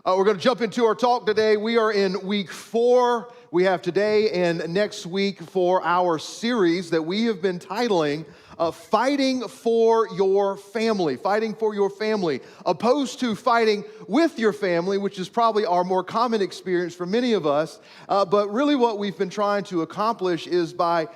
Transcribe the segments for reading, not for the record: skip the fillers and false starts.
We're going to jump into our talk today. We are in week 4. We have today and next week for our series that we have been titling Fighting for Your Family. Fighting for your family, opposed to fighting with your family, which is probably our more common experience for many of us. But really what we've been trying to accomplish is by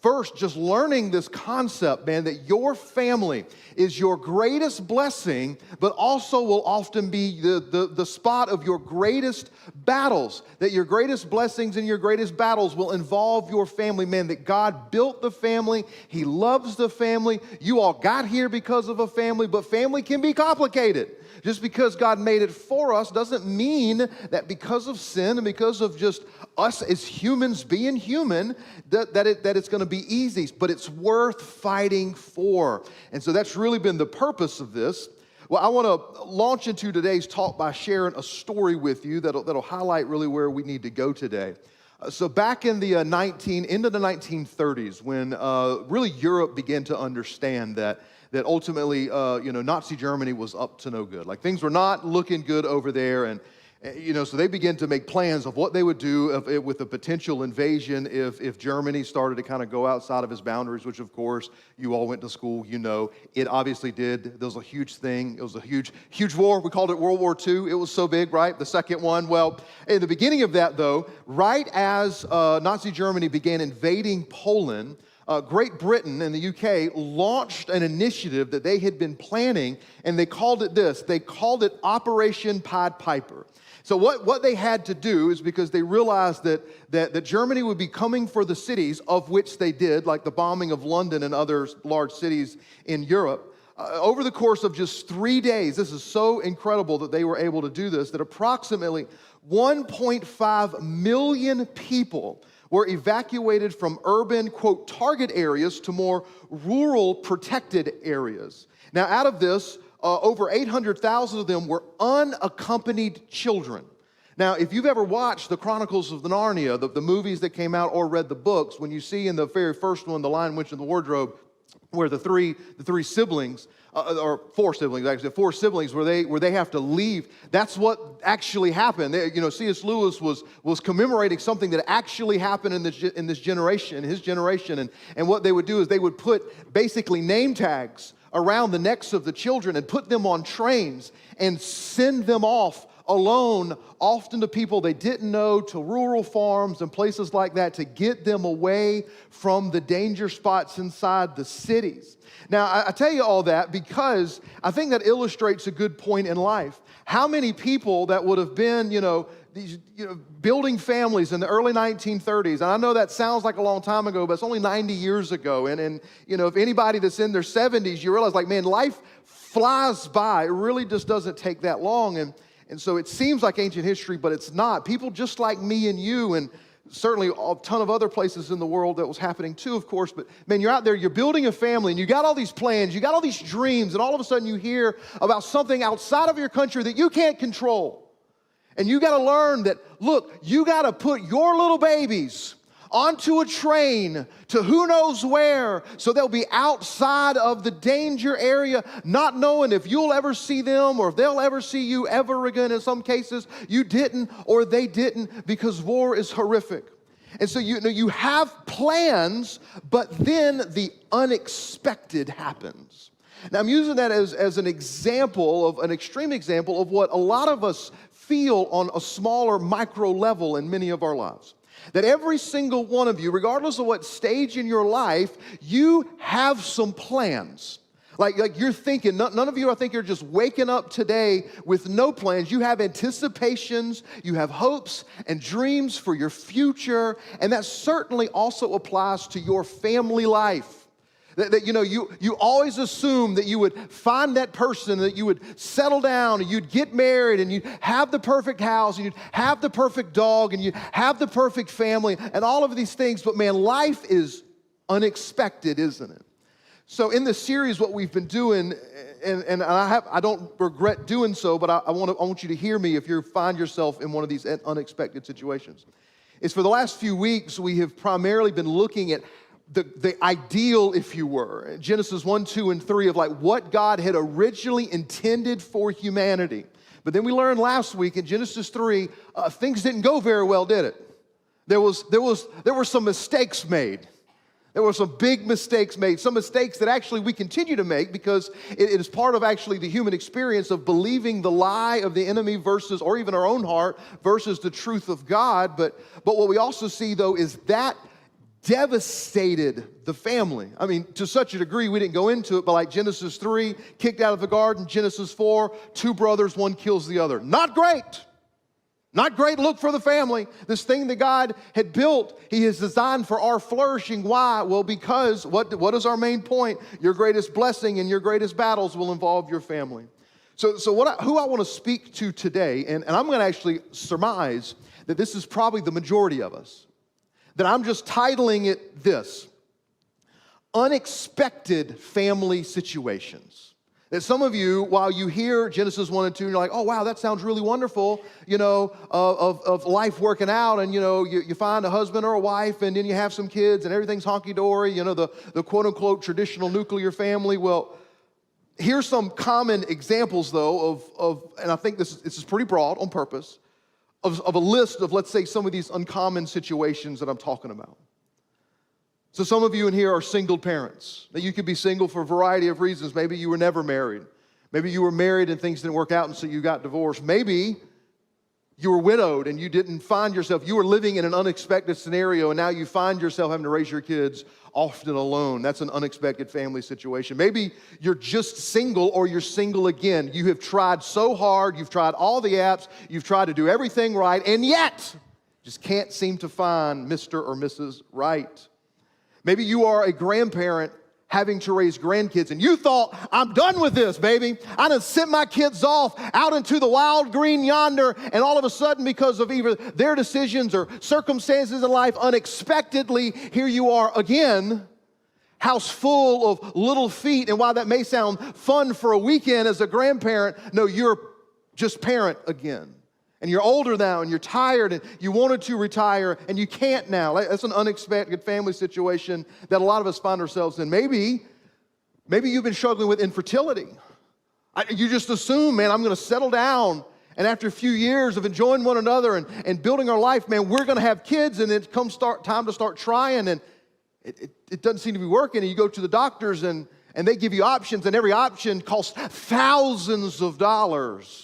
first, just learning this concept, man, that your family is your greatest blessing, but also will often be the spot of your greatest battles, that your greatest blessings and your greatest battles will involve your family, man, that God built the family, He loves the family, you all got here because of a family, but family can be complicated. Just because God made it for us doesn't mean that because of sin and because of just us as humans being human, that it's going to be easy, but it's worth fighting for. And so that's really been the purpose of this. Well, I want to launch into today's talk by sharing a story with you that'll highlight really where we need to go today. So back in the into the 1930s, when really Europe began to understand that ultimately, Nazi Germany was up to no good. Like things were not looking good over there, and so they began to make plans of what they would do with a potential invasion if Germany started to kind of go outside of its boundaries, which of course you all went to school, it obviously did. There was a huge thing. It was a huge war. We called it World War II. It was so big, right? The second one. Well, in the beginning of that though, right as Nazi Germany began invading Poland, Great Britain and the UK launched an initiative that they had been planning, and they called it this. They called it Operation Pied Piper. So what they had to do is because they realized that Germany would be coming for the cities, of which they did, like the bombing of London and other large cities in Europe. Over the course of just 3 days, this is so incredible that they were able to do this, that approximately 1.5 million people were evacuated from urban, quote, target areas to more rural, protected areas. Now, out of this, over 800,000 of them were unaccompanied children. Now, if you've ever watched the Chronicles of Narnia, the movies that came out, or read the books, when you see in the very first one, The Lion, Witch, and the Wardrobe, where the three siblings, or four siblings actually, where they have to leave. That's what actually happened. C.S. Lewis was commemorating something that actually happened in his generation. And what they would do is they would put basically name tags around the necks of the children and put them on trains and send them off alone, often to people they didn't know, to rural farms and places like that, to get them away from the danger spots inside the cities. Now, I tell you all that because I think that illustrates a good point in life. How many people that would have been, building families in the early 1930s, and I know that sounds like a long time ago, but it's only 90 years ago, and if anybody that's in their 70s, you realize, like, man, life flies by. It really just doesn't take that long, and so it seems like ancient history, but it's not. People just like me and you, and certainly a ton of other places in the world that was happening too, of course, but man, you're out there, you're building a family, and you got all these plans, you got all these dreams, and all of a sudden you hear about something outside of your country that you can't control. And you got to learn that, look, you got to put your little babies onto a train to who knows where, so they'll be outside of the danger area, not knowing if you'll ever see them or if they'll ever see you ever again. In some cases, you didn't or they didn't, because war is horrific. And so you have plans, but then the unexpected happens. Now, I'm using that as an example, an extreme example of what a lot of us feel on a smaller micro level in many of our lives. That every single one of you, regardless of what stage in your life, you have some plans. Like you're thinking, none of you, I think, are just waking up today with no plans. You have anticipations, you have hopes and dreams for your future, and that certainly also applies to your family life. You always assume that you would find that person, that you would settle down, and you'd get married, and you'd have the perfect house, and you'd have the perfect dog, and you'd have the perfect family, and all of these things. But man, life is unexpected, isn't it? So in this series, what we've been doing, and I don't regret doing so, but I want you to hear me if you find yourself in one of these unexpected situations, is for the last few weeks, we have primarily been looking at the ideal, if you were, Genesis 1, 2, and 3 of like what God had originally intended for humanity. But then we learned last week in Genesis 3, things didn't go very well, did it? There were some mistakes made. There were some big mistakes made, some mistakes that actually we continue to make because it is part of actually the human experience of believing the lie of the enemy versus, or even our own heart, versus the truth of God. But what we also see, though, is that devastated the family. I mean, to such a degree, we didn't go into it, but like Genesis 3, kicked out of the garden, Genesis 4, two brothers, one kills the other. Not great. Not great look for the family. This thing that God had built, He has designed for our flourishing. Why? Well, because what is our main point? Your greatest blessing and your greatest battles will involve your family. So who I want to speak to today, and I'm going to actually surmise that this is probably the majority of us, that I'm just titling it this: Unexpected Family Situations. That some of you, while you hear Genesis 1 and 2, you're like, oh, wow, that sounds really wonderful, of life working out, and, you find a husband or a wife, and then you have some kids, and everything's honky-dory, the quote-unquote traditional nuclear family. Well, here's some common examples, though, of and I think this is pretty broad on purpose, of a list of, let's say, some of these uncommon situations that I'm talking about. So some of you in here are single parents. Now, you could be single for a variety of reasons. Maybe you were never married. Maybe you were married and things didn't work out and so you got divorced. Maybe you were widowed and you didn't find yourself, you were living in an unexpected scenario and now you find yourself having to raise your kids often alone. That's an unexpected family situation. Maybe you're just single or you're single again. You have tried so hard, you've tried all the apps, you've tried to do everything right, and yet just can't seem to find Mr. or Mrs. Right. Maybe you are a grandparent having to raise grandkids, and you thought, I'm done with this, baby. I done sent my kids off out into the wild green yonder, and all of a sudden, because of either their decisions or circumstances in life, unexpectedly, here you are again, house full of little feet. And while that may sound fun for a weekend as a grandparent, no, you're just parent again. And you're older now, and you're tired, and you wanted to retire, and you can't now. That's an unexpected family situation that a lot of us find ourselves in. Maybe you've been struggling with infertility. You just assume, man, I'm going to settle down, and after a few years of enjoying one another and building our life, man, we're going to have kids, and it comes time to start trying, and it doesn't seem to be working, and you go to the doctors, and they give you options, and every option costs thousands of dollars.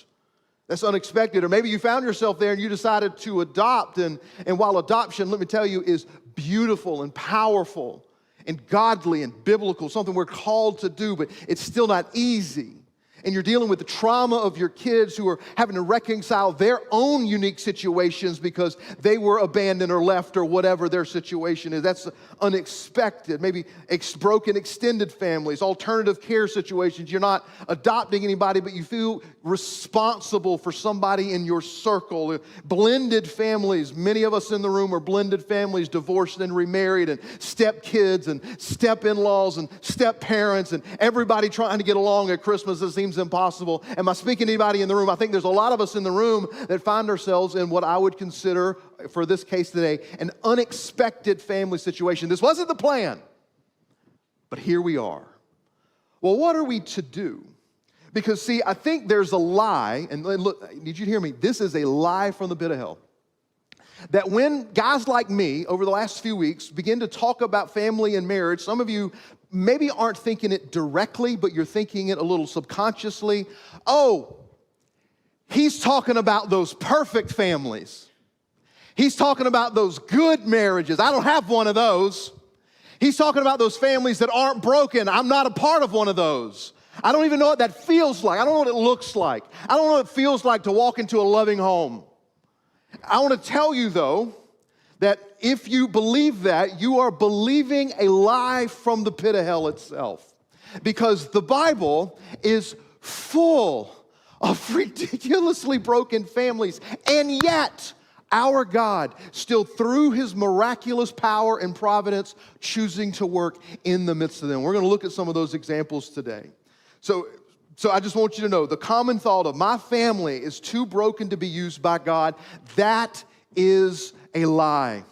That's unexpected. Or maybe you found yourself there and you decided to adopt. And while adoption, let me tell you, is beautiful and powerful and godly and biblical, something we're called to do, but it's still not easy. And you're dealing with the trauma of your kids who are having to reconcile their own unique situations because they were abandoned or left or whatever their situation is. That's unexpected. Maybe broken extended families, alternative care situations. You're not adopting anybody, but you feel responsible for somebody in your circle. Blended families. Many of us in the room are blended families, divorced and remarried, and step kids and step in-laws and step parents, and everybody trying to get along at Christmas. It seems impossible. Am I speaking to anybody in the room? I think there's a lot of us in the room that find ourselves in what I would consider, for this case today, an unexpected family situation. This wasn't the plan, but here we are. Well, what are we to do? Because, see, I think there's a lie, and look, I need you to hear me. This is a lie from the pit of hell. That when guys like me, over the last few weeks, begin to talk about family and marriage, some of you maybe aren't thinking it directly, but you're thinking it a little subconsciously. Oh, he's talking about those perfect families. He's talking about those good marriages. I don't have one of those. He's talking about those families that aren't broken. I'm not a part of one of those. I don't even know what that feels like. I don't know what it looks like. I don't know what it feels like to walk into a loving home. I want to tell you, though, that if you believe that, you are believing a lie from the pit of hell itself. Because the Bible is full of ridiculously broken families, and yet our God, still through His miraculous power and providence, choosing to work in the midst of them. We're going to look at some of those examples today. So I just want you to know, the common thought of my family is too broken to be used by God, that is a lie.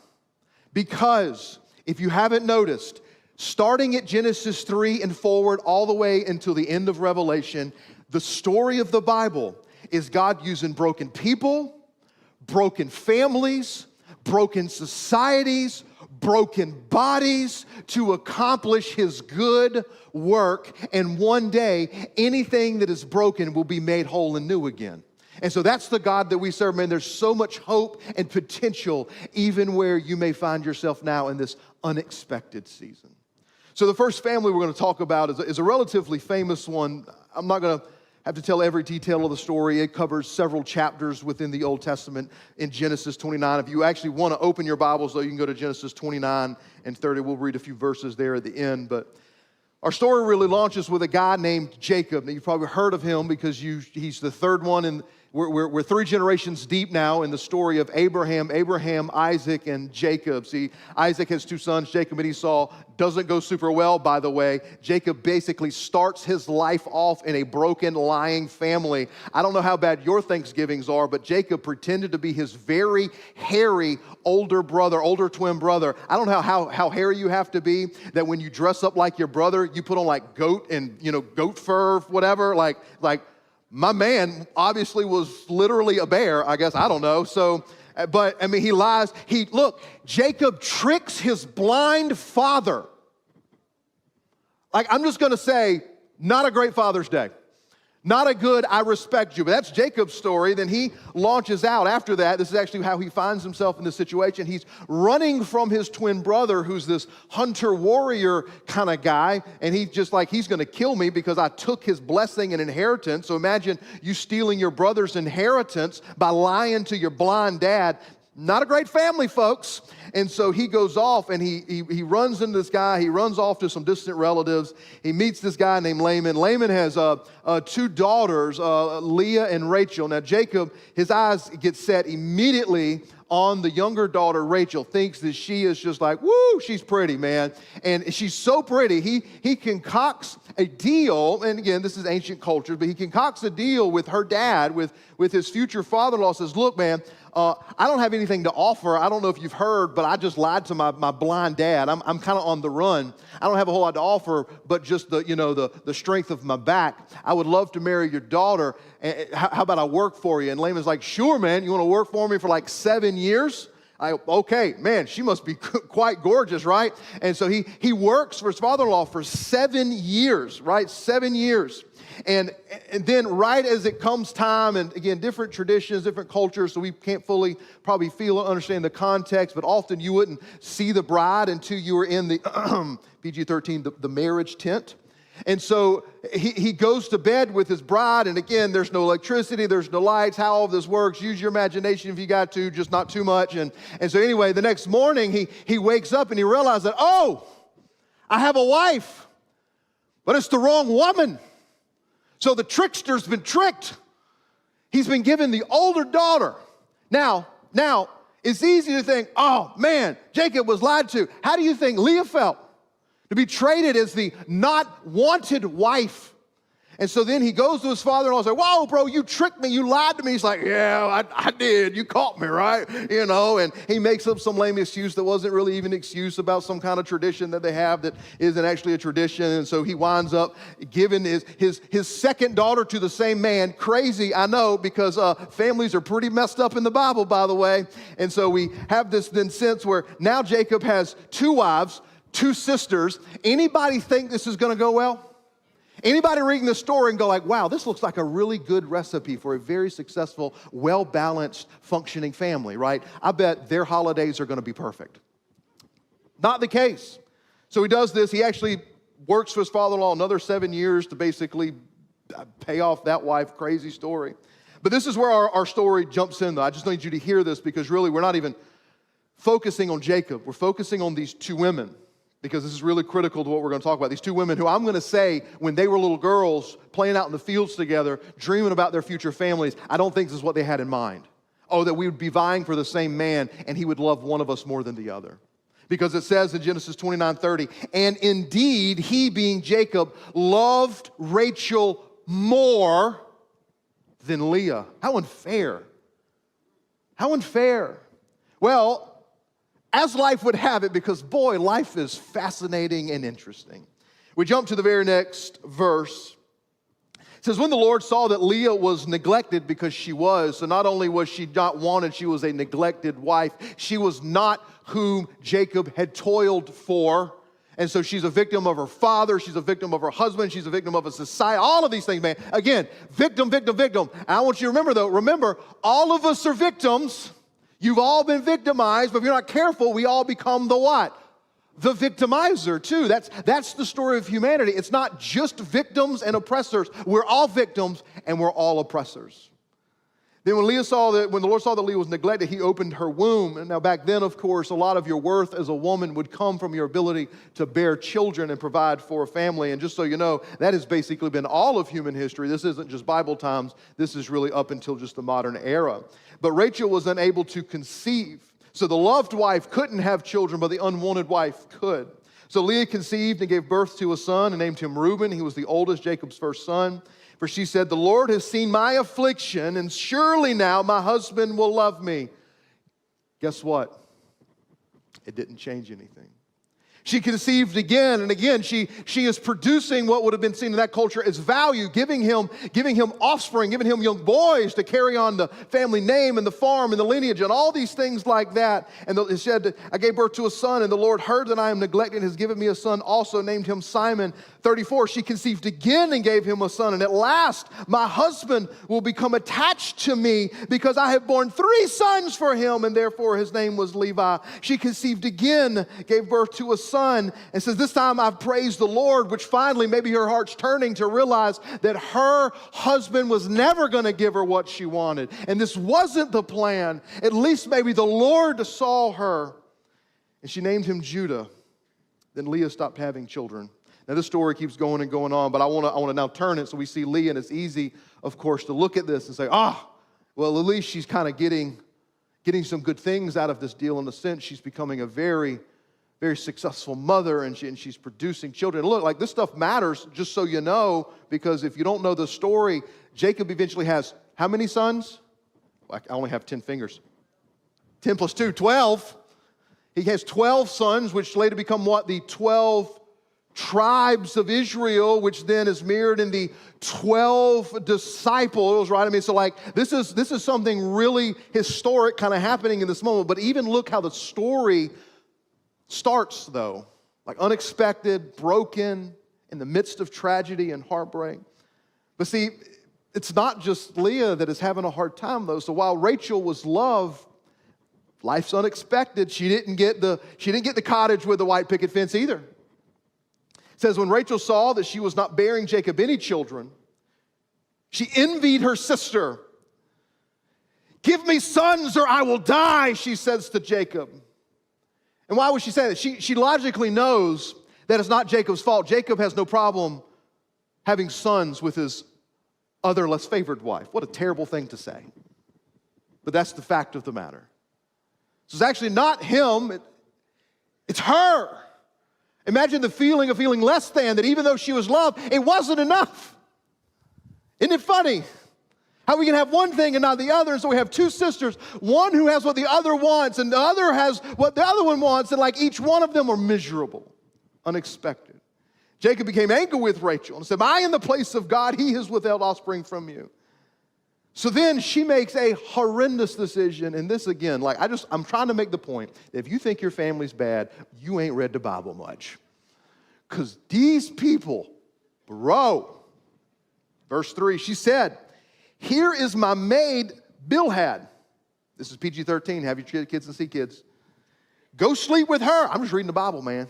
Because if you haven't noticed, starting at Genesis 3 and forward all the way until the end of Revelation, the story of the Bible is God using broken people, broken families, broken societies, broken bodies to accomplish his good work. And one day, anything that is broken will be made whole and new again. And so that's the God that we serve, man. There's so much hope and potential, even where you may find yourself now in this unexpected season. So the first family we're going to talk about is a relatively famous one. I'm not going to have to tell every detail of the story. It covers several chapters within the Old Testament in Genesis 29. If you actually want to open your Bibles, though, you can go to Genesis 29 and 30. We'll read a few verses there at the end. But our story really launches with a guy named Jacob. Now, you've probably heard of him because he's the third one in. We're 3 generations deep now in the story of Abraham, Isaac, and Jacob. See, Isaac has 2 sons, Jacob and Esau. Doesn't go super well, by the way. Jacob basically starts his life off in a broken, lying family. I don't know how bad your Thanksgivings are, but Jacob pretended to be his very hairy older twin brother. I don't know how hairy you have to be that when you dress up like your brother, you put on like goat and, goat fur, whatever, like my man obviously was literally a bear, I guess. I don't know. So, but I mean, he lies. Jacob tricks his blind father. Like, I'm just going to say, not a great Father's Day. Not a good, I respect you. But that's Jacob's story. Then he launches out after that. This is actually how he finds himself in this situation. He's running from his twin brother, who's this hunter-warrior kind of guy. And he's just like, he's going to kill me because I took his blessing and inheritance. So imagine you stealing your brother's inheritance by lying to your blind dad. Not a great family, folks. And so he goes off and he runs into this guy. He runs off to some distant relatives. He meets this guy named Laban. Laban has 2 daughters, Leah and Rachel. Now Jacob, his eyes get set immediately on the younger daughter, Rachel. Thinks that she is just like, woo, she's pretty, man. And she's so pretty, he concocts a deal, and again, this is ancient culture, but he concocts a deal with her dad, with his future father-in-law, says, look, man, I don't have anything to offer. I don't know if you've heard, but I just lied to my blind dad. I'm kind of on the run. I don't have a whole lot to offer, but just the strength of my back. I would love to marry your daughter. How about I work for you? And Laban's like, sure, man. You want to work for me for like 7 years? Okay, man, she must be quite gorgeous, right? And so he works for his father-in-law for 7 years, right? 7 years. And then right as it comes time, and again, different traditions, different cultures, so we can't fully probably feel or understand the context, but often you wouldn't see the bride until you were in the PG-13, the marriage tent. And so he goes to bed with his bride, and again, there's no electricity, there's no lights, how all this works. Use your imagination if you got to, just not too much. And so anyway, the next morning, he wakes up and he realizes that, oh, I have a wife, but it's the wrong woman. So the trickster's been tricked. He's been given the older daughter. Now, it's easy to think, oh, man, Jacob was lied to. How do you think Leah felt? To be traded as the not wanted wife. And so then he goes to his father-in-law and says, whoa, bro, you tricked me. You lied to me. He's like, yeah, I did. You caught me, right? And he makes up some lame excuse that wasn't really even an excuse about some kind of tradition that they have that isn't actually a tradition. And so he winds up giving his second daughter to the same man. Crazy, I know, because families are pretty messed up in the Bible, by the way. And so we have this then sense where now Jacob has 2 wives, 2 sisters. Anybody think this is going to go well? Anybody reading this story and go like, wow, this looks like a really good recipe for a very successful, well-balanced, functioning family, right? I bet their holidays are going to be perfect. Not the case. So he does this. He actually works for his father-in-law another 7 years to basically pay off that wife. Crazy story. But this is where our story jumps in, though. I just need you to hear this because really we're not even focusing on Jacob. We're focusing on these 2 women. Because this is really critical to what we're going to talk about. These 2 women who I'm going to say, when they were little girls playing out in the fields together, dreaming about their future families, I don't think this is what they had in mind. Oh, that we would be vying for the same man and he would love one of us more than the other. Because it says in Genesis 29:30, and indeed he, being Jacob, loved Rachel more than Leah. How unfair. How unfair. Well, as life would have it, because boy, life is fascinating and interesting. We jump to the very next verse. It says, when the Lord saw that Leah was neglected, because she was, so not only was she not wanted, she was a neglected wife. She was not whom Jacob had toiled for. And so she's a victim of her father, she's a victim of her husband, she's a victim of a society, all of these things, man. Again, victim, victim, victim. And I want you to remember, though, all of us are victims. You've all been victimized, but if you're not careful, we all become the what? The victimizer, too. That's the story of humanity. It's not just victims and oppressors. We're all victims, and we're all oppressors. Then when the Lord saw that Leah was neglected, he opened her womb. And now back then, of course, a lot of your worth as a woman would come from your ability to bear children and provide for a family. And just so you know, that has basically been all of human history. This isn't just Bible times. This is really up until just the modern era. But Rachel was unable to conceive. So the loved wife couldn't have children, but the unwanted wife could. So Leah conceived and gave birth to a son and named him Reuben. He was the oldest, Jacob's first son. For she said, the Lord has seen my affliction, and surely now my husband will love me. Guess what? It didn't change anything. She conceived again and again. She is producing what would have been seen in that culture as value, giving him offspring, giving him young boys to carry on the family name and the farm and the lineage and all these things like that. And it said, I gave birth to a son, and the Lord heard that I am neglected and has given me a son also, named him Simon. 34, she conceived again and gave him a son. And at last, my husband will become attached to me because I have borne 3 sons for him, and therefore his name was Levi. She conceived again, gave birth to a son, and says, this time I've praised the Lord, which finally maybe her heart's turning to realize that her husband was never going to give her what she wanted. And this wasn't the plan. At least maybe the Lord saw her. And she named him Judah. Then Leah stopped having children. Now, this story keeps going and going on, but I want to now turn it so we see Leah, and it's easy, of course, to look at this and say, well, at least she's kind of getting some good things out of this deal. In a sense, she's becoming a very, very successful mother, and she's producing children. Look, like, this stuff matters, just so you know, because if you don't know the story, Jacob eventually has how many sons? I only have 10 fingers. 10 plus 2, 12. He has 12 sons, which later become what? The 12 tribes of Israel, which then is mirrored in the 12 disciples, right? I mean, so like, this is something really historic kind of happening in this moment. But even look how the story starts, though. Like, unexpected, broken, in the midst of tragedy and heartbreak. But see, it's not just Leah that is having a hard time, though. So while Rachel was loved, life's unexpected. She didn't get the cottage with the white picket fence either. It says, when Rachel saw that she was not bearing Jacob any children, she envied her sister. Give me sons or I will die, she says to Jacob. And why would she say that? She logically knows that it's not Jacob's fault. Jacob has no problem having sons with his other, less favored wife. What a terrible thing to say. But that's the fact of the matter. So it's actually not him, it's her. Imagine the feeling of feeling less than, that even though she was loved, it wasn't enough. Isn't it funny how we can have one thing and not the other? And so we have 2 sisters, one who has what the other wants, and the other has what the other one wants, and like each one of them are miserable, unexpected. Jacob became angry with Rachel and said, am I in the place of God? He has withheld offspring from you. So then she makes a horrendous decision, and this again, like, I'm trying to make the point that if you think your family's bad, you ain't read the Bible much. Because these people, bro, verse 3, she said, here is my maid Bilhah. This is PG-13, have your kids and see kids. Go sleep with her. I'm just reading the Bible, man.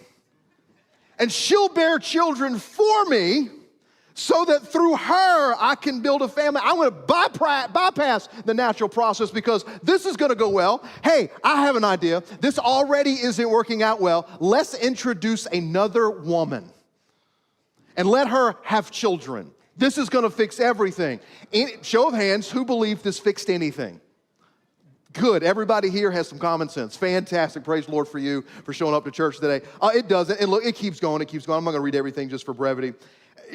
And she'll bear children for me, so that through her I can build a family. I'm going to bypass the natural process because this is going to go well. Hey, I have an idea. This already isn't working out well. Let's introduce another woman and let her have children. This is going to fix everything. Show of hands, who believed this fixed anything? Good. Everybody here has some common sense. Fantastic. Praise the Lord for you for showing up to church today. It doesn't. And look, it keeps going. It keeps going. I'm not going to read everything just for brevity.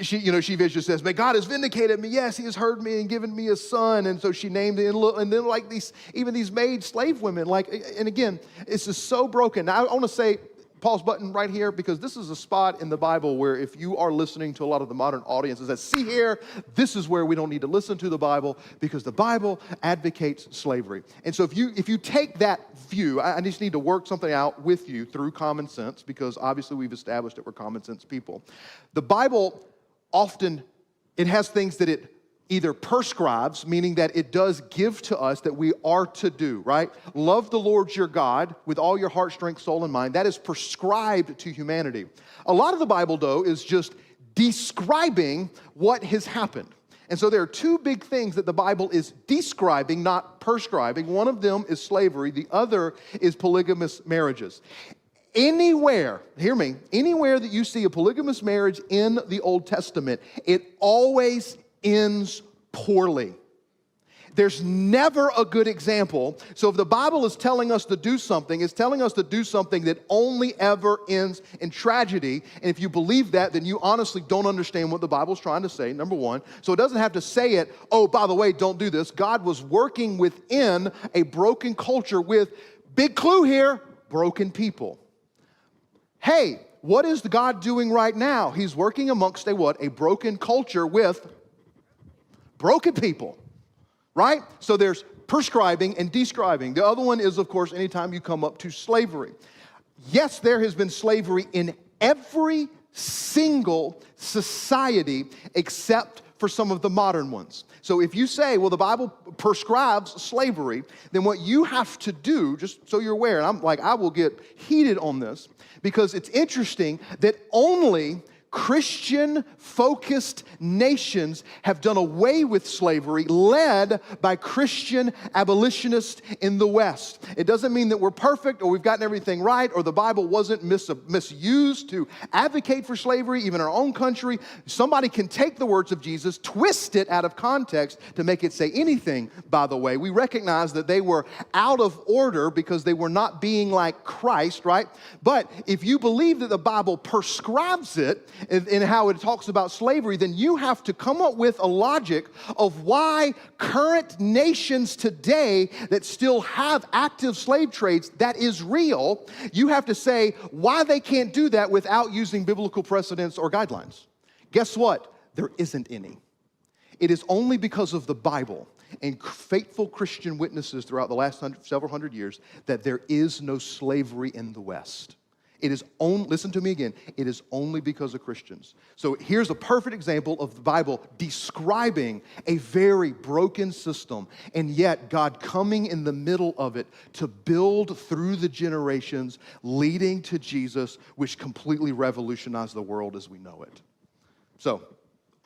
She visually says, "May God has vindicated me. Yes, He has heard me and given me a son." And so she named it. And then even these maid slave women, and again, it's just so broken. Now, I want to say, pause button right here? Because this is a spot in the Bible where if you are listening to a lot of the modern audiences that see here, this is where we don't need to listen to the Bible because the Bible advocates slavery. And so if you take that view, I just need to work something out with you through common sense because obviously we've established that we're common sense people. The Bible often, it has things that it either prescribes, meaning that it does give to us that we are to do, right? Love the Lord your God with all your heart, strength, soul, and mind. That is prescribed to humanity. A lot of the Bible, though, is just describing what has happened. And so there are two big things that the Bible is describing, not prescribing. One of them is slavery. The other is polygamous marriages. Anywhere, hear me, anywhere that you see a polygamous marriage in the Old Testament, it always ends poorly. There's never a good example. So if the Bible is telling us to do something, it's telling us to do something that only ever ends in tragedy. And if you believe that, then you honestly don't understand what the Bible's trying to say, number one. So it doesn't have to say it, oh, by the way, don't do this. God was working within a broken culture with, big clue here, broken people. Hey, what is God doing right now? He's working amongst a what? A broken culture with broken people, right? So there's prescribing and describing. The other one is, of course, anytime you come up to slavery. Yes, there has been slavery in every single society except for some of the modern ones. So if you say, well, the Bible prescribes slavery, then what you have to do, just so you're aware, and I will get heated on this, because it's interesting that only Christian-focused nations have done away with slavery, led by Christian abolitionists in the West. It doesn't mean that we're perfect or we've gotten everything right or the Bible wasn't misused to advocate for slavery, even in our own country. Somebody can take the words of Jesus, twist it out of context to make it say anything, by the way. We recognize that they were out of order because they were not being like Christ, right? But if you believe that the Bible prescribes it, in how it talks about slavery, then you have to come up with a logic of why current nations today that still have active slave trades, that is real, you have to say why they can't do that without using biblical precedents or guidelines. Guess what? There isn't any. It is only because of the Bible and faithful Christian witnesses throughout the last several hundred years that there is no slavery in the West. It is only, listen to me again, it is only because of Christians. So here's a perfect example of the Bible describing a very broken system, and yet God coming in the middle of it to build through the generations, leading to Jesus, which completely revolutionized the world as we know it. So,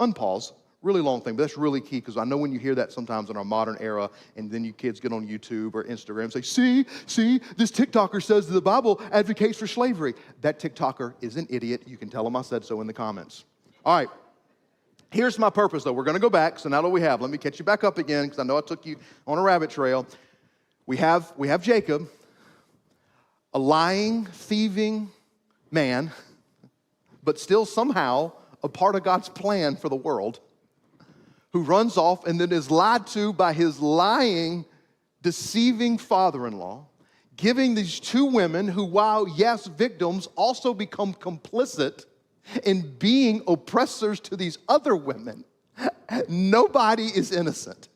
unpause. Really long thing, but that's really key because I know when you hear that sometimes in our modern era and then you kids get on YouTube or Instagram and say, see, this TikToker says that the Bible advocates for slavery. That TikToker is an idiot. You can tell him I said so in the comments. All right, here's my purpose though. We're going to go back, so now that we have, let me catch you back up again because I know I took you on a rabbit trail. We have Jacob, a lying, thieving man, but still somehow a part of God's plan for the world, who runs off and then is lied to by his lying, deceiving father-in-law, giving these two women who, while, yes, victims, also become complicit in being oppressors to these other women. Nobody is innocent.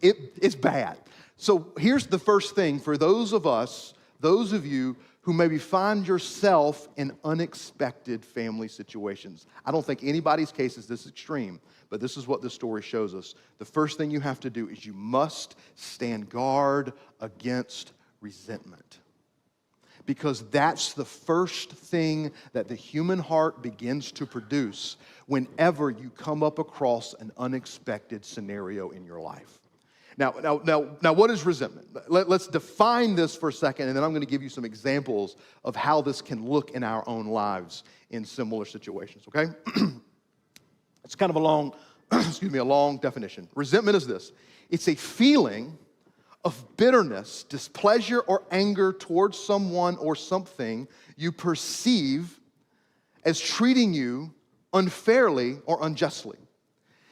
It's bad. So here's the first thing for those of us, those of you who maybe find yourself in unexpected family situations. I don't think anybody's case is this extreme, but this is what this story shows us. The first thing you have to do is you must stand guard against resentment. Because that's the first thing that the human heart begins to produce whenever you come up across an unexpected scenario in your life. Now, what is resentment? Let's define this for a second, and then I'm going to give you some examples of how this can look in our own lives in similar situations, okay? It's kind of a long definition. Resentment is this. It's a feeling of bitterness, displeasure, or anger towards someone or something you perceive as treating you unfairly or unjustly.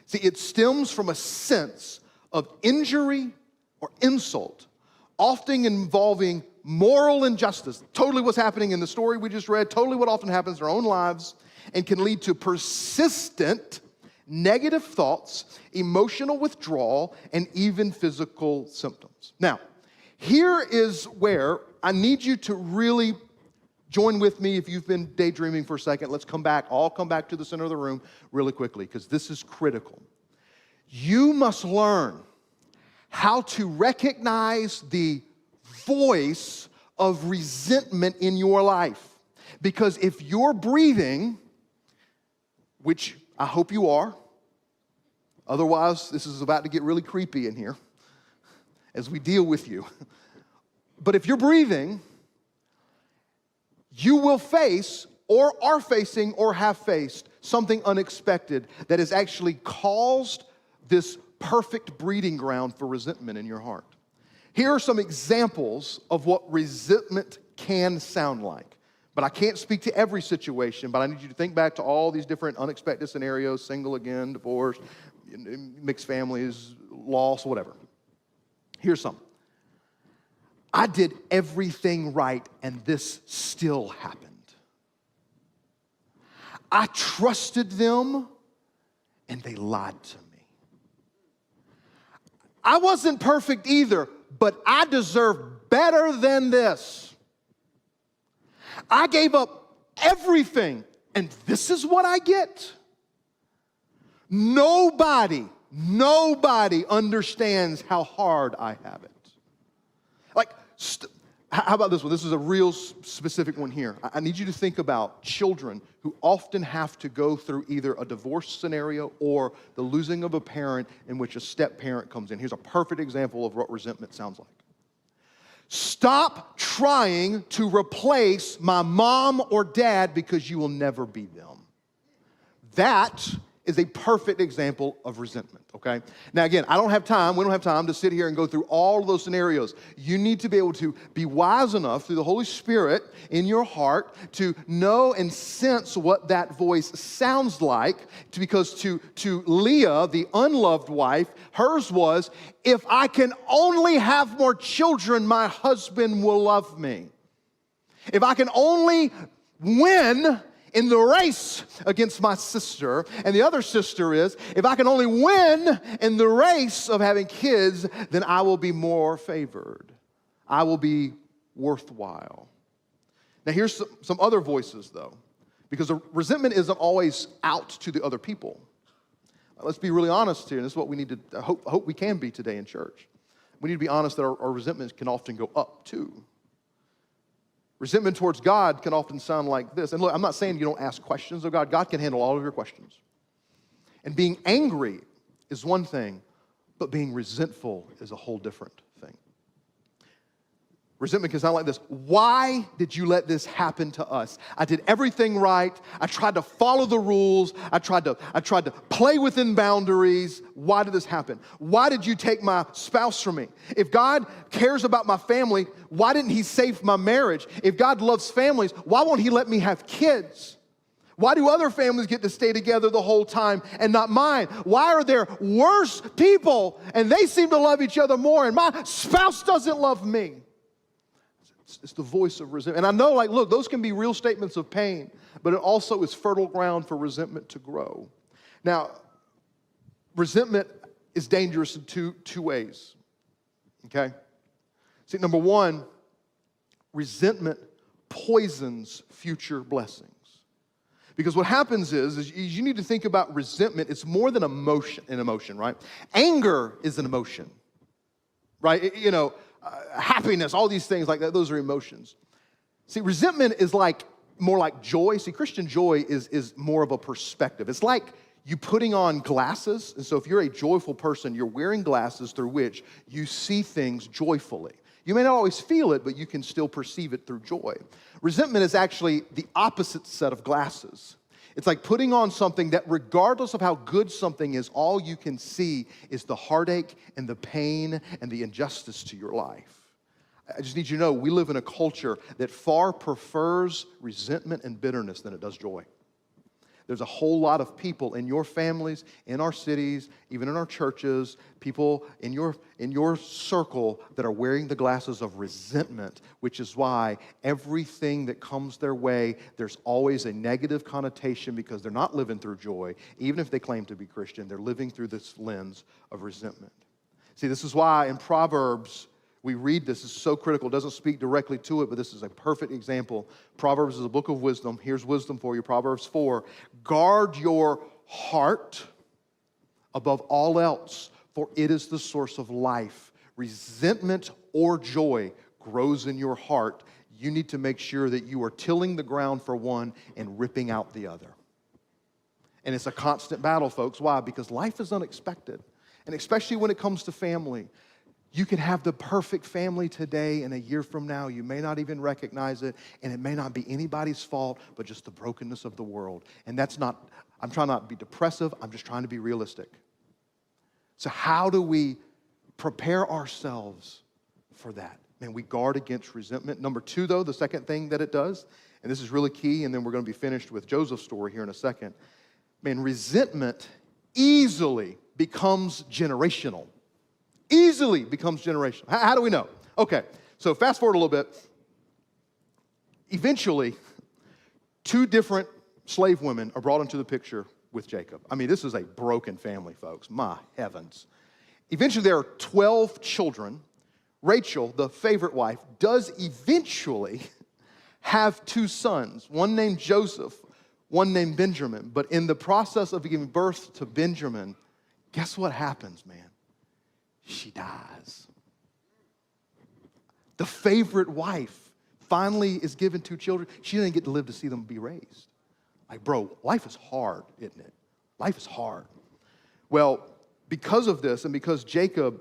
See, it stems from a sense of injury or insult, often involving moral injustice, totally what's happening in the story we just read, totally what often happens in our own lives, and can lead to persistent negative thoughts, emotional withdrawal, and even physical symptoms. Now, here is where I need you to really join with me. If you've been daydreaming for a second, let's come back to the center of the room really quickly, because this is critical. You must learn how to recognize the voice of resentment in your life. Because if you're breathing, which I hope you are, otherwise this is about to get really creepy in here as we deal with you. But if you're breathing, you will face or are facing or have faced something unexpected that has actually caused this perfect breeding ground for resentment in your heart. Here are some examples of what resentment can sound like. But I can't speak to every situation, but I need you to think back to all these different unexpected scenarios, single again, divorce, mixed families, loss, whatever. Here's some. I did everything right and this still happened. I trusted them and they lied to me. I wasn't perfect either, but I deserve better than this. I gave up everything, and this is what I get. Nobody understands how hard I have it. Like, how about this one? This is a real specific one here. I need you to think about children who often have to go through either a divorce scenario or the losing of a parent in which a step parent comes in. Here's a perfect example of what resentment sounds like. Stop trying to replace my mom or dad because you will never be them. That is a perfect example of resentment, okay? Now again, we don't have time to sit here and go through all of those scenarios. You need to be able to be wise enough through the Holy Spirit in your heart to know and sense what that voice sounds like, because to Leah, the unloved wife, hers was, if I can only have more children, my husband will love me. If I can only win in the race against my sister. And the other sister is, if I can only win in the race of having kids, then I will be more favored. I will be worthwhile. Now here's some other voices though, because the resentment isn't always out to the other people. Let's be really honest here, and this is what we need to, I hope we can be today in church. We need to be honest that our resentment can often go up too. Resentment towards God can often sound like this. And look, I'm not saying you don't ask questions of God. God can handle all of your questions. And being angry is one thing, but being resentful is a whole different thing. Resentment can sound like this. Why did you let this happen to us? I did everything right. I tried to follow the rules. I tried to play within boundaries. Why did this happen? Why did you take my spouse from me? If God cares about my family, why didn't he save my marriage? If God loves families, why won't he let me have kids? Why do other families get to stay together the whole time and not mine? Why are there worse people and they seem to love each other more and my spouse doesn't love me? It's the voice of resentment. And I know, look, those can be real statements of pain, but it also is fertile ground for resentment to grow. Now, resentment is dangerous in two ways, okay? See, number one, resentment poisons future blessings. Because what happens is you need to think about resentment. It's more than an emotion, right? Anger is an emotion, right? Happiness, all these things like that, those are emotions. See, resentment is more like joy. See, Christian joy is more of a perspective. It's like you putting on glasses. And so if you're a joyful person, you're wearing glasses through which you see things joyfully. You may not always feel it, but you can still perceive it through joy. Resentment is actually the opposite set of glasses. It's like putting on something that regardless of how good something is, all you can see is the heartache and the pain and the injustice to your life. I just need you to know, we live in a culture that far prefers resentment and bitterness than it does joy. There's a whole lot of people in your families, in our cities, even in our churches, people in your circle that are wearing the glasses of resentment, which is why everything that comes their way, there's always a negative connotation because they're not living through joy. Even if they claim to be Christian, they're living through this lens of resentment. See, this is why in Proverbs, we read this, is so critical. It doesn't speak directly to it, but this is a perfect example. Proverbs is a book of wisdom. Here's wisdom for you. Proverbs 4. Guard your heart above all else, for it is the source of life. Resentment or joy grows in your heart. You need to make sure that you are tilling the ground for one and ripping out the other. And it's a constant battle, folks. Why? Because life is unexpected. And especially when it comes to family. You can have the perfect family today, and a year from now, you may not even recognize it, and it may not be anybody's fault, but just the brokenness of the world. And that's not, I'm trying not to be depressive, I'm just trying to be realistic. So how do we prepare ourselves for that? Man, we guard against resentment. Number two, though, the second thing that it does, and this is really key, and then we're going to be finished with Joseph's story here in a second. Man, resentment easily becomes generational. Easily becomes generational. How do we know? Okay, so fast forward a little bit. Eventually, two different slave women are brought into the picture with Jacob. I mean, this is a broken family, folks. My heavens. Eventually, there are 12 children. Rachel, the favorite wife, does eventually have two sons, one named Joseph, one named Benjamin. But in the process of giving birth to Benjamin, guess what happens, man? She dies. The favorite wife finally is given two children. She didn't get to live to see them be raised. Like, bro, life is hard, isn't it? Life is hard. Well, because of this, and because Jacob,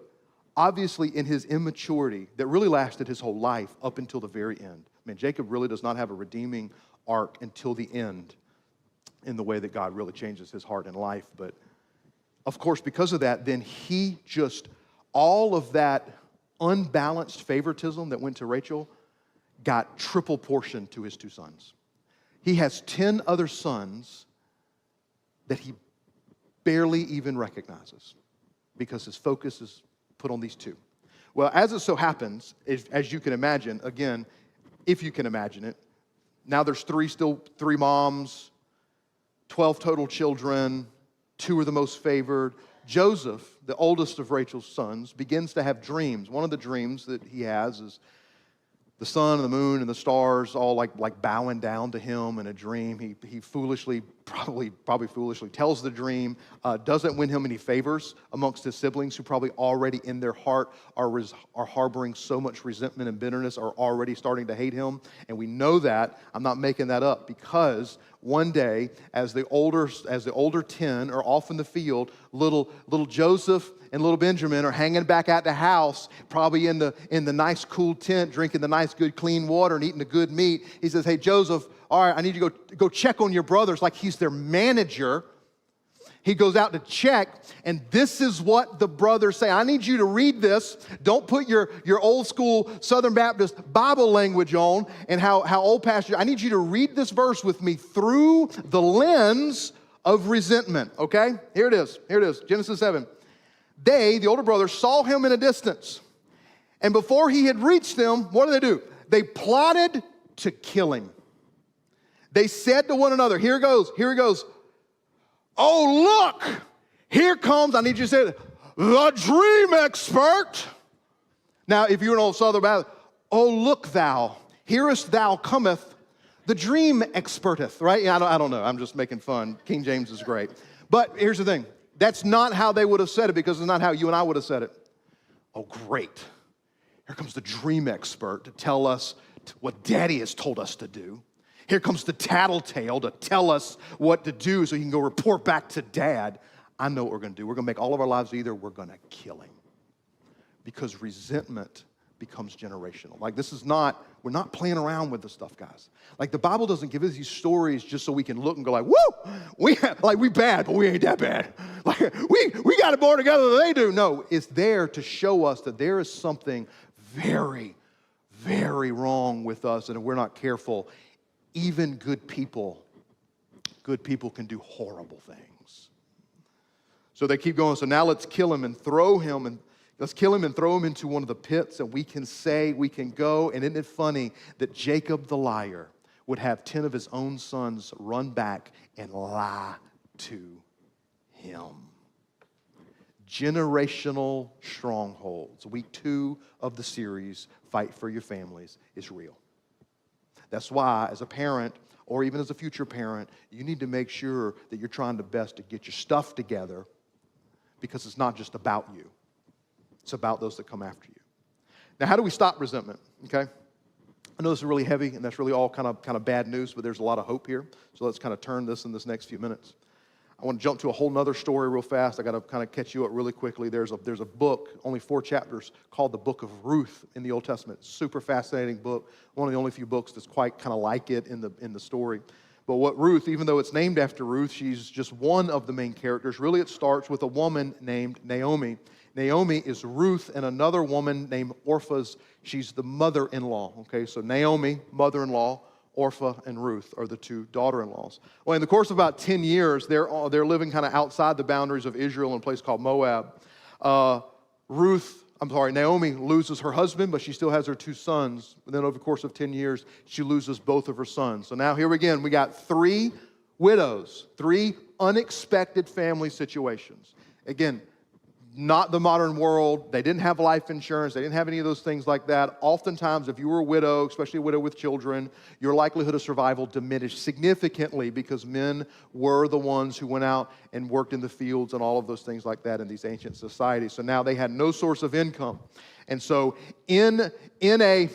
obviously in his immaturity, that really lasted his whole life up until the very end. Man, Jacob really does not have a redeeming arc until the end in the way that God really changes his heart and life. But, of course, because of that, then he just... all of that unbalanced favoritism that went to Rachel got triple portion to his two sons. He has 10 other sons that he barely even recognizes because his focus is put on these two. Well, as it so happens, as you can imagine, again, if you can imagine it, now there's three moms, 12 total children, 2 are the most favored. Joseph, the oldest of Rachel's sons, begins to have dreams. One of the dreams that he has is the sun and the moon and the stars all like bowing down to him in a dream. He foolishly, probably foolishly tells the dream, doesn't win him any favors amongst his siblings who probably already in their heart are harboring so much resentment and bitterness, are already starting to hate him. And we know that. I'm not making that up because one day, as the older 10 are off in the field, little Joseph and little Benjamin are hanging back at the house, probably in the nice cool tent, drinking the nice good clean water and eating the good meat. He says, "Hey Joseph, all right, I need you to go check on your brothers," like he's their manager. He goes out to check, and this is what the brothers say. I need you to read this. Don't put your old school Southern Baptist Bible language on and how old pastor. I need you to read this verse with me through the lens of resentment, okay? Here it is, Genesis 7. They, the older brothers, saw him in a distance. And before he had reached them, what do? They plotted to kill him. They said to one another, here he goes. "Oh, look, here comes," I need you to say it, "the dream expert." Now, if you're an old Southern Baptist, "Oh, look thou, hearest thou cometh, the dream experteth," right? Yeah, I don't know. I'm just making fun. King James is great. But here's the thing. That's not how they would have said it because it's not how you and I would have said it. "Oh, great. Here comes the dream expert to tell us what Daddy has told us to do. Here comes the tattletale to tell us what to do so he can go report back to Dad. I know what we're going to do. We're going to make all of our lives either. We're going to kill him." Because resentment becomes generational. Like we're not playing around with this stuff, guys. Like the Bible doesn't give us these stories just so we can look and go like, woo, we bad, but we ain't that bad. Like we got it more together than they do. No, it's there to show us that there is something very, very wrong with us, and if we're not careful, even good people good people can do horrible things. So they keep going. So now let's kill him and throw him into one of the pits, and we can go. And isn't it funny that Jacob the liar would have 10 of his own sons run back and lie to him? Generational strongholds. Week 2 of the series, Fight for Your Families, is real. That's why, as a parent, or even as a future parent, you need to make sure that you're trying the best to get your stuff together, because it's not just about you. It's about those that come after you. Now, how do we stop resentment? Okay? I know this is really heavy, and that's really all kind of bad news, but there's a lot of hope here. So let's kind of turn this in this next few minutes. I want to jump to a whole nother story real fast. I got to kind of catch you up really quickly. There's a book, only 4 chapters, called the Book of Ruth in the Old Testament. Super fascinating book. One of the only few books that's quite kind of like it in the story. But what Ruth, even though it's named after Ruth, she's just one of the main characters. Really, it starts with a woman named Naomi. Naomi is Ruth and another woman named Orpah. She's the mother-in-law. Okay, so Naomi, mother-in-law. Orpah and Ruth are the 2 daughter-in-laws. Well, in the course of about 10 years, they're living kind of outside the boundaries of Israel in a place called Moab. Naomi loses her husband, but she still has her 2 sons. And then over the course of 10 years, she loses both of her sons. So now here again, we got 3 widows, 3 unexpected family situations. Again, not the modern world. They didn't have life insurance. They didn't have any of those things like that. Oftentimes, if you were a widow, especially a widow with children, your likelihood of survival diminished significantly because men were the ones who went out and worked in the fields and all of those things like that in these ancient societies. So now they had no source of income. And so in a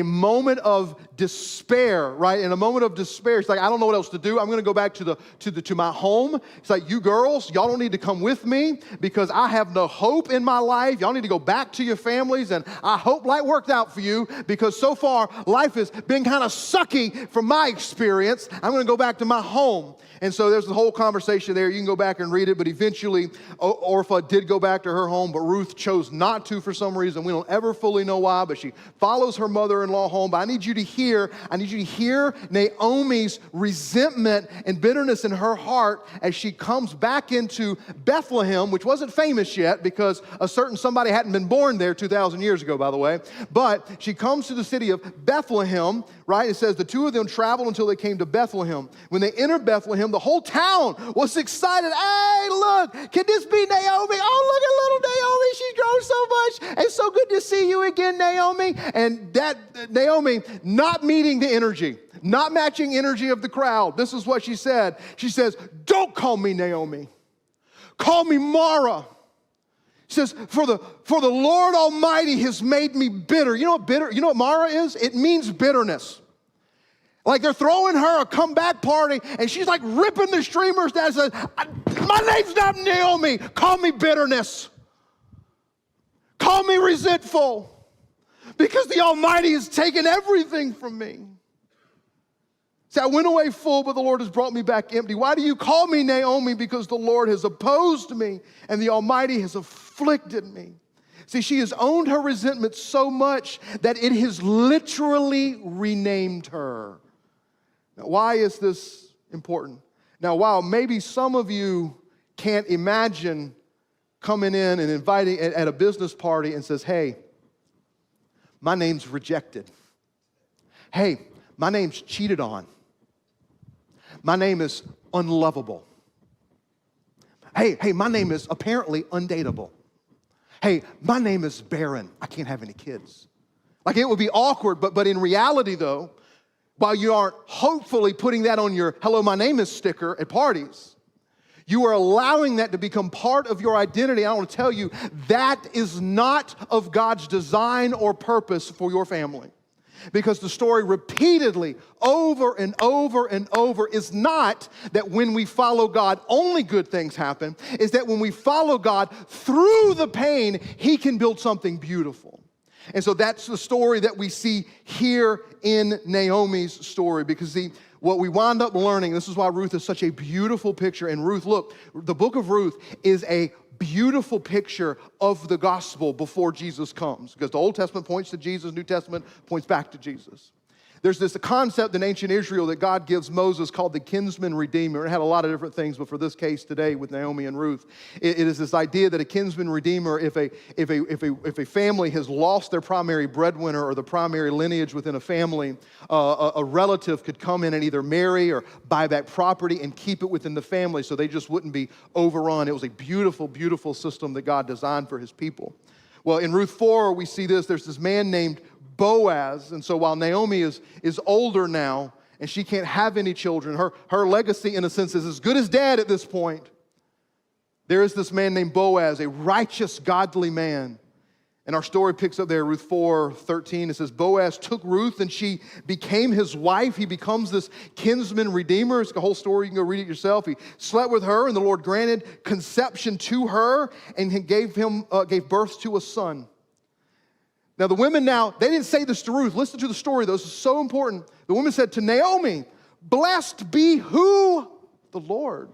moment of despair, right? In a moment of despair, it's like, I don't know what else to do. I'm going to go back to my home. It's like, you girls, y'all don't need to come with me because I have no hope in my life. Y'all need to go back to your families, and I hope life worked out for you because so far life has been kind of sucky from my experience. I'm going to go back to my home. And so there's the whole conversation there. You can go back and read it, but eventually Orpah did go back to her home, but Ruth chose not to for some reason. We don't ever fully know why, but she follows her mother-in-law home. But I need you to hear Naomi's resentment and bitterness in her heart as she comes back into Bethlehem, which wasn't famous yet because a certain somebody hadn't been born there 2,000 years ago, by the way. But she comes to the city of Bethlehem, right? It says the 2 of them traveled until they came to Bethlehem. When they entered Bethlehem, the whole town was excited. Hey, look, can this be Naomi? Oh, look at little Naomi. She's grown so much. It's so good to see you again, Naomi. And that Naomi not meeting the energy, not matching energy of the crowd. This is what she said. She says, don't call me Naomi. Call me Mara. She says, for the Lord Almighty has made me bitter. You know what Mara is? It means bitterness. Like they're throwing her a comeback party, and she's like ripping the streamers down and says, my name's not Naomi. Call me bitterness. Call me resentful. Because the Almighty has taken everything from me. See, I went away full, but the Lord has brought me back empty. Why do you call me Naomi? Because the Lord has opposed me, and the Almighty has afflicted me. See, she has owned her resentment so much that it has literally renamed her. Now, why is this important? Now, while maybe some of you can't imagine coming in and inviting at a business party and says, hey, my name's rejected. Hey, my name's cheated on. My name is unlovable. Hey, my name is apparently undateable. Hey, my name is barren. I can't have any kids. Like it would be awkward, but in reality though, while you aren't hopefully putting that on your hello, my name is sticker at parties, you are allowing that to become part of your identity. I want to tell you, that is not of God's design or purpose for your family. Because the story repeatedly, over and over and over, is not that when we follow God, only good things happen. Is that when we follow God through the pain, He can build something beautiful. And so that's the story that we see here in Naomi's story. Because what we wind up learning, this is why Ruth is such a beautiful picture. And Ruth, look, the book of Ruth is a beautiful picture of the gospel before Jesus comes. Because the Old Testament points to Jesus, New Testament points back to Jesus. There's this concept in ancient Israel that God gives Moses called the kinsman redeemer. It had a lot of different things, but for this case today with Naomi and Ruth, it is this idea that a kinsman redeemer, if a family has lost their primary breadwinner or the primary lineage within a family, a relative could come in and either marry or buy back property and keep it within the family so they just wouldn't be overrun. It was a beautiful, beautiful system that God designed for his people. Well, in Ruth 4, we see this. There's this man named Boaz, and so while Naomi is older now and she can't have any children, her legacy in a sense is as good as dad at this point. There is this man named Boaz, a righteous, godly man. And our story picks up there, Ruth 4:13. It says, Boaz took Ruth and she became his wife. He becomes this kinsman redeemer. It's the whole story. You can go read it yourself. He slept with her and the Lord granted conception to her and he gave birth to a son. Now, the women they didn't say this to Ruth. Listen to the story, though. This is so important. The woman said to Naomi, blessed be who? The Lord,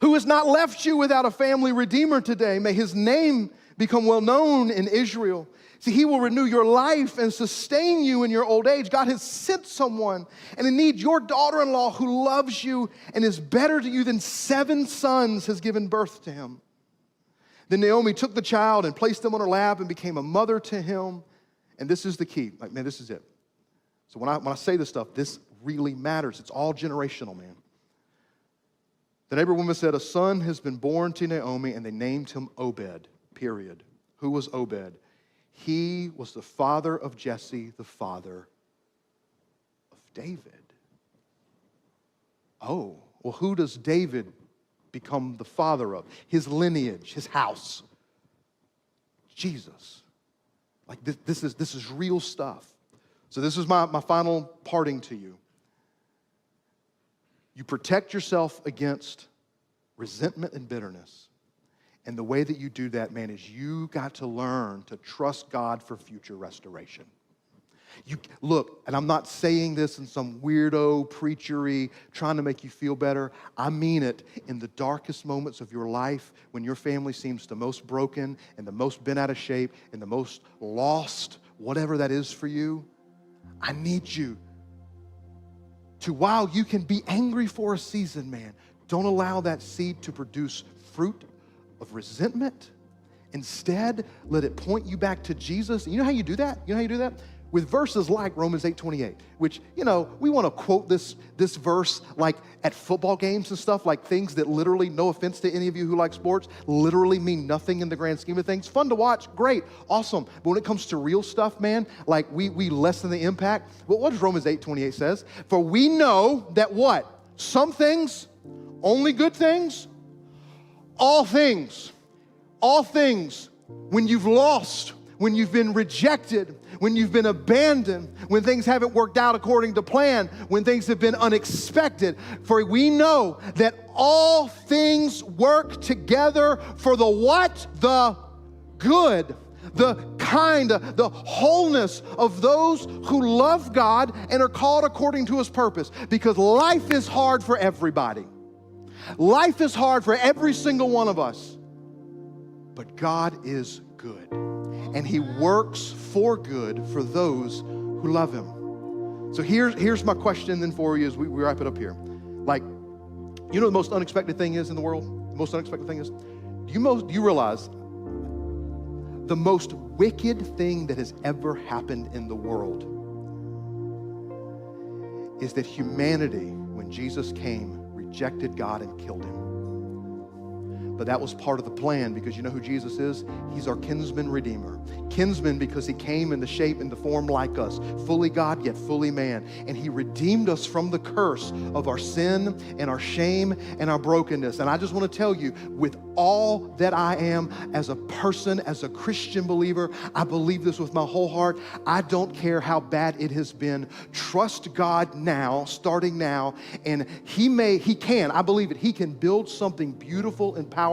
who has not left you without a family redeemer today. May his name become well known in Israel. See, he will renew your life and sustain you in your old age. God has sent someone, and indeed your daughter-in-law who loves you and is better to you than 7 sons has given birth to him. Then Naomi took the child and placed him on her lap and became a mother to him. And this is the key. Like, man, this is it. So when I say this stuff, this really matters. It's all generational, man. The neighbor woman said, a son has been born to Naomi, and they named him Obed, period. Who was Obed? He was the father of Jesse, the father of David. Oh, well, who does David become the father of? His lineage, his house. Jesus. Like this is real stuff. So this is my final parting to you. You protect yourself against resentment and bitterness. And the way that you do that, man, is you got to learn to trust God for future restoration. Look, and I'm not saying this in some weirdo, preachery, trying to make you feel better. I mean it in the darkest moments of your life when your family seems the most broken and the most bent out of shape and the most lost, whatever that is for you. I need you to, while you can be angry for a season, man, don't allow that seed to produce fruit of resentment. Instead, let it point you back to Jesus. And you know how you do that? With verses like Romans 8:28, which, we want to quote this verse like at football games and stuff, like things that literally, no offense to any of you who like sports, literally mean nothing in the grand scheme of things. Fun to watch, great, awesome. But when it comes to real stuff, man, like we lessen the impact. But what does Romans 8:28 says? For we know that what? Some things, only good things, all things, when you've lost, when you've been rejected, when you've been abandoned, when things haven't worked out according to plan, when things have been unexpected. For we know that all things work together for the what? The good, the kind, the wholeness of those who love God and are called according to his purpose. Because life is hard for everybody. Life is hard for every single one of us. But God is good. And he works for good for those who love him. So here's my question then for you as we wrap it up here. Like, the most unexpected thing is in the world? The most unexpected thing is, do you realize the most wicked thing that has ever happened in the world is that humanity, when Jesus came, rejected God and killed him. But that was part of the plan, because you know who Jesus is? He's our kinsman redeemer. Kinsman because he came in the shape and the form like us, fully God yet fully man. And he redeemed us from the curse of our sin and our shame and our brokenness. And I just want to tell you, with all that I am as a person, as a Christian believer, I believe this with my whole heart. I don't care how bad it has been. Trust God now, starting now, and he can, I believe it, he can build something beautiful and powerful.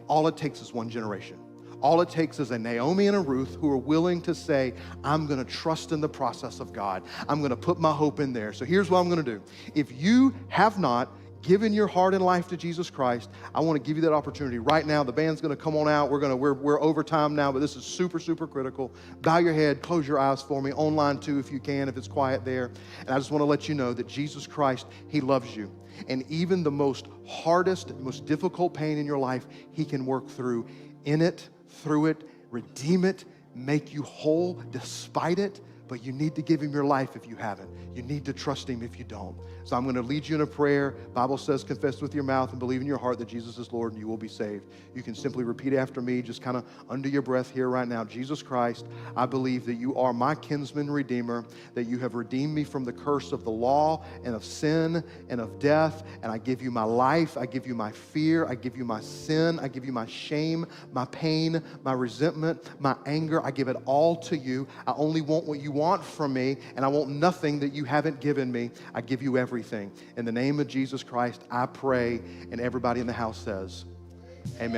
All it takes is one generation. All it takes is a Naomi and a Ruth who are willing to say, I'm going to trust in the process of God. I'm going to put my hope in there. So here's what I'm going to do. If you have not given your heart and life to Jesus Christ, I want to give you that opportunity right now. The band's going to come on out. We're over time now, but this is super, super critical. Bow your head, close your eyes for me, online too if you can, if it's quiet there. And I just want to let you know that Jesus Christ, He loves you. And even the most hardest, most difficult pain in your life, He can work through in it, through it, redeem it, make you whole despite it. But you need to give Him your life if you haven't. You need to trust Him if you don't. So I'm going to lead you in a prayer. Bible says, confess with your mouth and believe in your heart that Jesus is Lord and you will be saved. You can simply repeat after me, just kind of under your breath here right now. Jesus Christ, I believe that you are my kinsman redeemer, that you have redeemed me from the curse of the law and of sin and of death. And I give you my life. I give you my fear. I give you my sin. I give you my shame, my pain, my resentment, my anger. I give it all to you. I only want what you want from me, and I want nothing that you haven't given me. I give you everything. In the name of Jesus Christ, I pray, and everybody in the house says, amen.